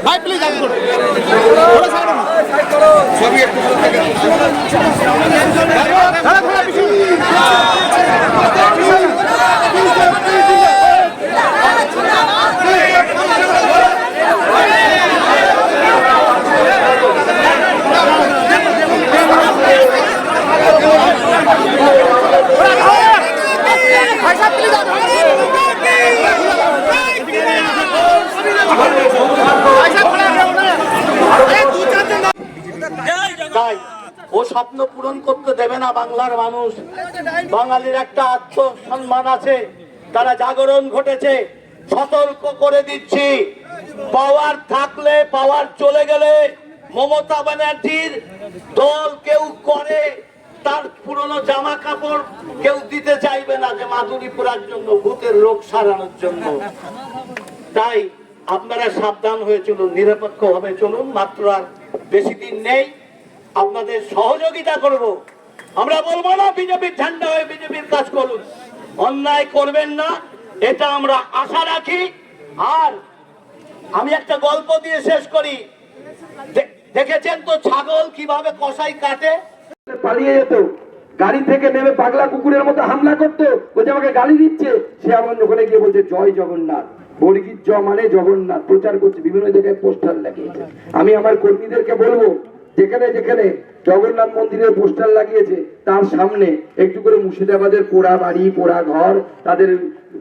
भाई प्लीज आगे सभी ও স্বপ্ন পূরণ করতে দেবে না বাংলার মানুষ। বাঙালির একটা আত্মসম্মান আছে, তারা জাগরণ ঘটেছে। সতর্ক করে দিচ্ছি, পাওয়ার থাকলে, পাওয়ার চলে গেলে মমতা ব্যানার্জির দল কেউ করে তার পুরনো জামা কাপড় কেউ দিতে চাইবে না, যে মাধুরী পুরার জন্য, ভূতের রোগ সারানোর জন্য। তাই আপনারা সাবধান হয়ে চলুন, নিরপেক্ষ ভাবে চলুন। মাত্র আর বেশি দিন নেই, আপনাদের সহযোগিতা করব। আমরা বলবো না বিজেপির ঝান্ডা হয়ে বিজেপির কাজ করুন, অন্যায় করবেন না, এটা আমরা আশা রাখি। আর আমি একটা গল্প দিয়ে শেষ করি। দেখেছেন তো ছাগল কিভাবে কসাই কাটে? পালিয়ে যেত, গাড়ি থেকে নেমে পাগলা কুকুরের মতো হামলা করতো, বলছে আমাকে গালি দিচ্ছে। সে আমার ওখানে গিয়ে বলছে জয় জগন্নাথ, বর্গীর জ মানে জগন্নাথ প্রচার করছে, বিভিন্ন জায়গায় পোস্টার লাগিয়েছে। আমি আমার কর্মীদেরকে বলবো, যেখানে যেখানে জগন্নাথ মন্দিরের পোস্টার লাগিয়েছে তার সামনে একটু করে মুর্শিদাবাদের পোড়া বাড়ি, পোড়া ঘর, তাদের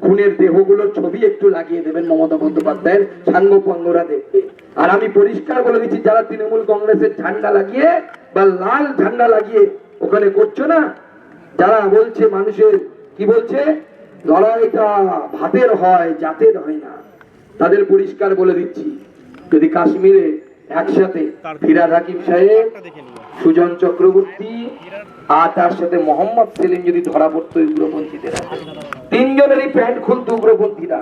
খুনের দেহগুলোর ছবি একটু লাগিয়ে দেবেন। মমতা বন্দ্যোপাধ্যায়ের সাঙ্গপাঙ্গরা দেখবে। আর আমি পরিষ্কার বলে দিচ্ছি, যারা তৃণমূল কংগ্রেসের ঝান্ডা লাগিয়ে বা লাল ঝান্ডা লাগিয়ে ওখানে করছো না, যারা বলছে মানুষের কি বলছে লড়াইটা ভাতের হয় জাতের হয় না, তাদের পরিষ্কার বলে দিচ্ছি, যদি কাশ্মীরে একসাথে ফিরাদ হাকিম সাহেব, সুজন চক্রবর্তী আর তার সাথে মোহাম্মদ সেলিম যদি ধরা পড়তো উগ্রপন্থীদের, তিনজনেরই প্যান্ট খুলতো উগ্রপন্থীরা।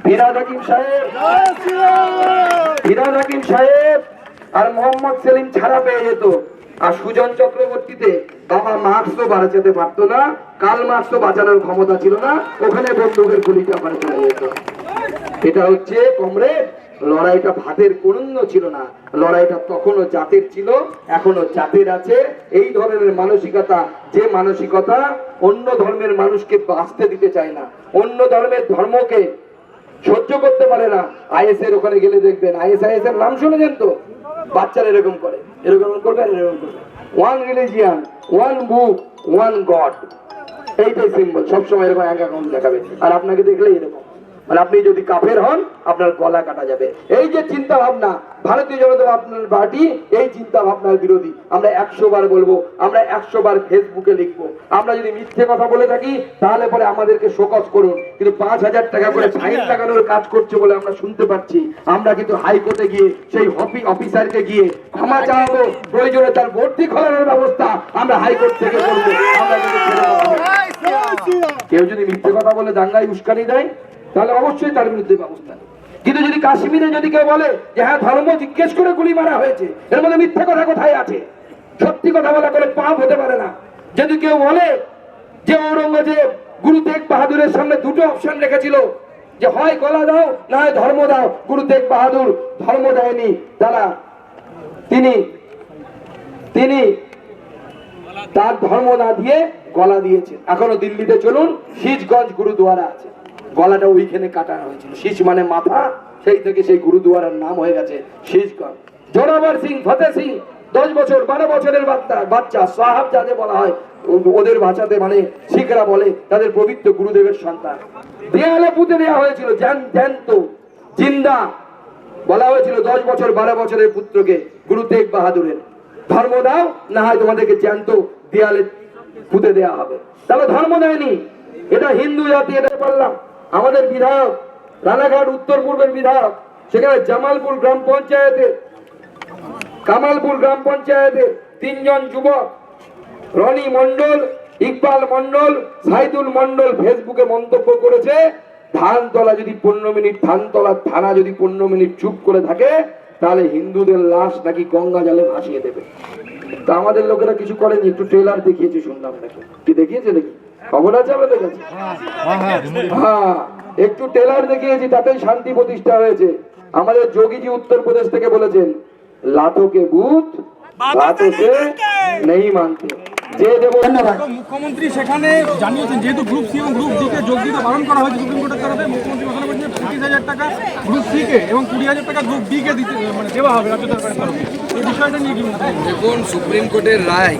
ফিরাদ হাকিম সাহেব আর মোহাম্মদ সেলিম ছাড়া পেয়ে যেত। আর সুজন চক্রবর্তীতে বাবা মার্কসও বাঁচাতে পারতো না, কাল মার্কসও বাঁচানোর ক্ষমতা ছিল না, ওখানে বন্দুকের গুলিটা আমার চলে যেত। এটা হচ্ছে কমরেড, লড়াইটা ভাতের পূর্ণ ছিল না, লড়াইটা তখনও জাতের ছিল, এখনো জাতের আছে। এই ধরনের মানসিকতা, যে মানসিকতা অন্য ধর্মের মানুষকে বাঁচতে দিতে চায় না, অন্য ধর্মের ধর্মকে সহ্য করতে পারে না। আইএস এর ওখানে গেলে দেখবেন, আইএস এর নাম শুনেছেন তো, বাচ্চারা এরকম করে, এরকম করবে, এরকম করবে। ওয়ান রিলিজিয়ান, ওয়ান বুক, ওয়ান গড, এইটাই সিম্বল। সবসময় এরকম এক অ্যাকাউন্ট দেখাবে, আর আপনাকে দেখলেই এরকম, মানে আপনি যদি কাফের হন আপনার গলা কাটা যাবে। এই যে চিন্তা ভাবনা, ভারতীয় জনতা পার্টি এই চিন্তা ভাবনার বিরোধী। আমরা 100 বার বলবো, আমরা 100 বার ফেসবুকে লিখবো। আমরা যদি মিথ্যে কথা বলে থাকি তাহলে পরে আমাদেরকে শোকজ করুন, কিন্তু 5000 টাকা করে ফাইন লাগানোর কাজ করছে বলে আমরা শুনতে পাচ্ছি। আমরা কিন্তু হাইকোর্টে গিয়ে সেই অফিসারকে গিয়ে ক্ষমা চাওয়াবো, প্রয়োজনে তার ভর্তি খোলানোর ব্যবস্থা আমরা হাইকোর্ট থেকে করবো। আমরা কেউ যদি মিথ্যে কথা বলে দাঙ্গায় উস্কানি দেয় তাহলে অবশ্যই তার বিরুদ্ধে ব্যবস্থা নেই। কিন্তু যদি কাশ্মীরে যদি কেউ বলে যে হ্যাঁ ধর্ম জিজ্ঞেস করে গুলি মারা হয়েছে, এর মধ্যে মিথ্যা কথা কোথায় আছে? সত্যি কথা বলা করে পাপ হতে পারে না। যদি কেউ বলে যে ঔরঙ্গজেব গুরু তেগ বাহাদুরের সামনে দুটো অপশন রেখেছিল, যে হয় গলা দাও না হয় ধর্ম দাও, গুরু তেগ বাহাদুর ধর্ম দেয়নি, তারা তিনি তার ধর্ম না দিয়ে গলা দিয়েছে। এখনো দিল্লিতে চলুন, শীষগঞ্জ গুরুদুয়ারা আছে, গলাটা ওইখানে কাটানো হয়েছিল। শীষ মানে মাথা, সেই থেকে সেই গুরুদুয়ারার নাম হয়ে গেছে শীষগঞ্জ। জোরাবর সিং, ফতে সিং 10 বছর 12 বছরের বাচ্চা, সাহাব যাদের বলা হয় ওদের ভাষাতে, মানে শিখরা বলে তাদের পবিত্র গুরুদেবের সন্তান। দেয়ালে পুঁতে দেওয়া হয়েছিল জ্যান্ত জিন্দা, বলা হয়েছিল 10 বছর 12 বছরের পুত্রকে গুরু তেগ বাহাদুরের, ধর্ম দাও না হয় তোমাদেরকে জ্যান্ত দেয়ালে পুঁতে দেওয়া হবে। তাহলে ধর্ম দেয়নি, এটা হিন্দু জাতি। এটা বললাম আমাদের বিধায়ক, রানাঘাট উত্তর পূর্বের বিধায়ক, সেখানে কামালপুর গ্রাম পঞ্চায়েতে 3 জন যুবক, রনি মন্ডল, ইকবাল মন্ডল, সাইদুল মন্ডল, ফেসবুকে মন্তব্য করেছে ধানতলা যদি 15 মিনিট, ধানতলা থানা যদি 15 মিনিট চুপ করে থাকে, তাহলে হিন্দুদের লাশ নাকি গঙ্গা জলে ভাসিয়ে দেবে। তা আমাদের লোকেরা কিছু করেনি, একটু ট্রেলার দেখিয়েছে শুনলাম নাকি, কি দেখিয়েছে নাকি, খবর আছে আমাদের কাছে? হ্যাঁ, একটু ট্রেলার দেখিয়েছি, তাতেই শান্তি প্রতিষ্ঠা হয়েছে। আমাদের যোগীজি উত্তরপ্রদেশ থেকে বলেছেন, লাতোকে ভূত বাতোকে নেই মানতে। যে দেব। ধন্যবাদ। মুখ্যমন্ত্রী সেখানে জানিয়েছেন, যেহেতু গ্রুপ সি এবং গ্রুপ ডি কে যোগ দিতে বারণ করা হয়েছে সুপ্রিম কোর্টের তরফে, মুখ্যমন্ত্রী ঘোষণা করেছেন 25,000 টাকা গ্রুপ সি কে এবং 20,000 টাকা গ্রুপ ডি কে দিতে দেওয়া হবে রাজ্য সরকারের তরফে। এই বিষয়টা নিয়ে কি বলতে? দেখুন, সুপ্রিম কোর্টের রায়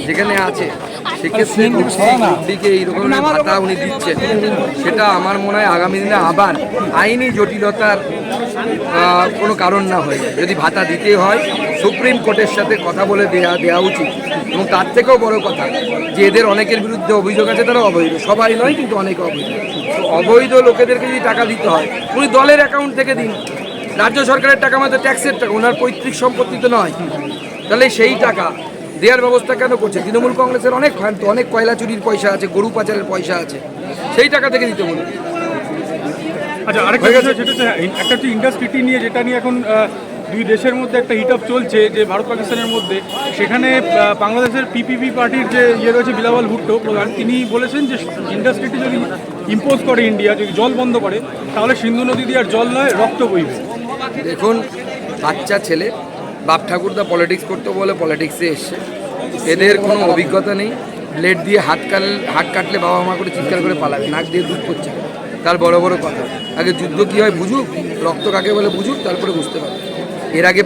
যেখানে আছে সেক্ষেত্রে দিকে এইরকম ভাতা উনি দিচ্ছেন, সেটা আমার মনে হয় আগামী দিনে আবার আইনি জটিলতার কোনো কারণ না হয়ে যায়। যদি ভাতা দিতে হয় সুপ্রিম কোর্টের সাথে কথা বলে দেওয়া উচিত। এবং তার থেকেও বড় কথা যে এদের অনেকের বিরুদ্ধে অভিযোগ আছে, তারা অবৈধ, সবাই নয় কিন্তু অনেকে অবৈধ। অবৈধ লোকেদেরকে যদি টাকা দিতে হয় উনি দলের অ্যাকাউন্ট থেকে দিন, রাজ্য সরকারের টাকা মানে ট্যাক্সের টাকা, ওনার পৈতৃক সম্পত্তি তো নয়। তাহলে সেই টাকা দেওয়ার ব্যবস্থা কেন করছে? তৃণমূল কংগ্রেসের অনেক ভ্রান্ত, অনেক কয়লা চুরির পয়সা আছে, গরু পাচারের পয়সা আছে, সেই টাকা থেকে দিতে বলুন। আচ্ছা, আরেকটা বিষয়, সেটা হচ্ছে একটা হচ্ছে ইন্ডাস্ট্রিটি নিয়ে, যেটা নিয়ে এখন দুই দেশের মধ্যে একটা হিট আপ চলছে, যে ভারত পাকিস্তানের মধ্যে। সেখানে বাংলাদেশের পিপিপি পার্টির যে রয়েছে বিলাওয়াল ভুট্টো প্রধান, তিনি বলেছেন যে ইন্ডাস্ট্রিটি যদি ইম্পোজ করে ইন্ডিয়া, যদি জল বন্ধ করে, তাহলে সিন্ধু নদী দিয়ে আর জল নয় রক্ত বইবে। দেখুন, বাচ্চা ছেলে, বাপ ঠাকুরদা পলিটিক্স করতে বলে পলিটিক্সে এসছে, এদের কোনো অভিজ্ঞতা নেই। ব্লেড দিয়ে হাত কাটলে বাবা মা করে চিৎকার করে পালাবে, নাক দিয়ে দুধ পড়ছে, তার বড় বড় কথা। আগে যুদ্ধ কী হয় বুঝুক, রক্ত কাকে বলে বুঝুক, তারপরে বুঝতে পারবে। এর আগে